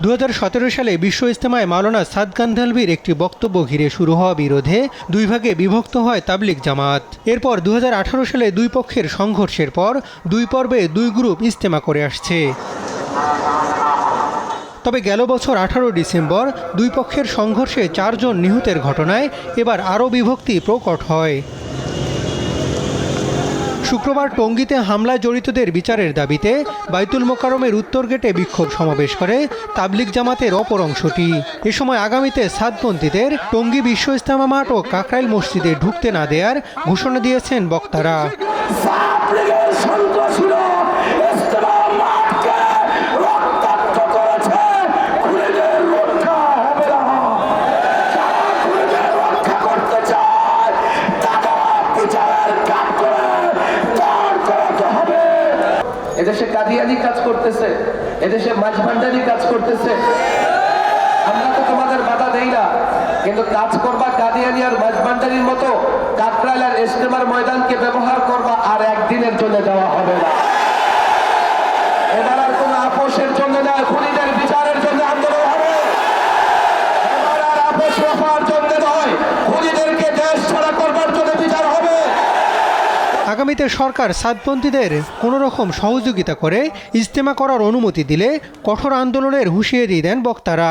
2017 সালে বিশ্ব ইজতেমায় মাওলানা সাদ কান্ধালভির একটি বক্তব্য ঘিরে শুরু হওয়া বিরোধে দুই ভাগে বিভক্ত হয় তাবলিগ জামাত। এরপর 2018 সালে দুই পক্ষের সংঘর্ষের পর দুই পর্বে দুই গ্রুপ ইজতেমা করে আসছে। তবে গেল বছর 18 ডিসেম্বর দুই পক্ষের সংঘর্ষে 4 জন নিহতের ঘটনায় এবার আরও বিভক্তি প্রকট হয়। শুক্রবার টঙ্গীতে হামলায় জড়িতদের বিচারের দাবিতে বাইতুল মোকাররমের উত্তর গেটে বিক্ষোভ সমাবেশ করে তাবলিগ জামাতের অপর অংশটি। এ সময় আগামীতে সাদপন্থীদের টঙ্গী বিশ্ব ইজতেমা মাঠ ও কাকরাইল মসজিদে ঢুকতে না দেওয়ার ঘোষণা দিয়েছেন বক্তারা। এদেশে কাদিয়ানি কাজ করতেছে, এদেশে মাঝভান্ডারি কাজ করতেছে। আমরা তো তোমাদের বাধা দেই না, কিন্তু কাজ করবা কাদিয়ানি আর মাঝভান্ডারির মতো কাকরাইল আর ইজতেমার ময়দানকে ব্যবহার করবা, আর একদিনের জন্য দেওয়া হবে না। এবার আর কোনো আপোষের জন্য না, খুনিদের বিচারের জন্য আন্দোলন হবে। এবার আর আপোষ রফার জন্য নয়, খুনিদেরকে দেশ ছাড়া করবার জন্য বিচার হবে। আগামীতে সরকার সাদপন্থীদের কোনো রকম সহযোগিতা করে ইজতেমা করার অনুমতি দিলে কঠোর আন্দোলনের হুঁশিয়ারি দেন বক্তারা।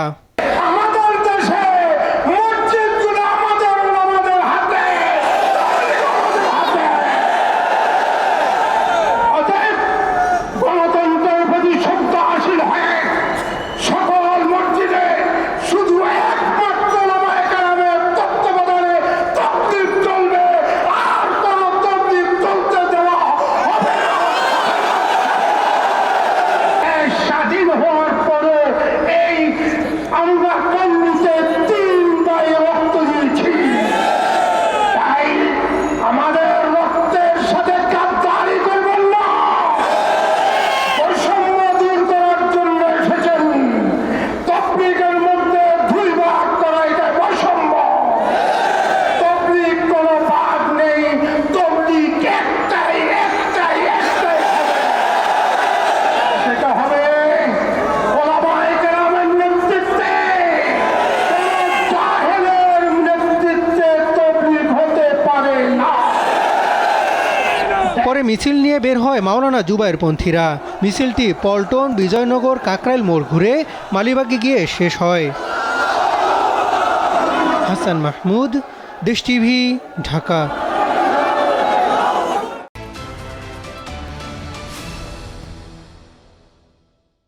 পরে মিছিল নিয়ে বের হয় মাওলানা জুবায়েরপন্থীরা। মিছিলটি পল্টন, বিজয়নগর, কাকরাইল মোড় ঘুরে মালিবাগে গিয়ে শেষ হয়। হাসান মাহমুদ, দেশ টিভি, ঢাকা।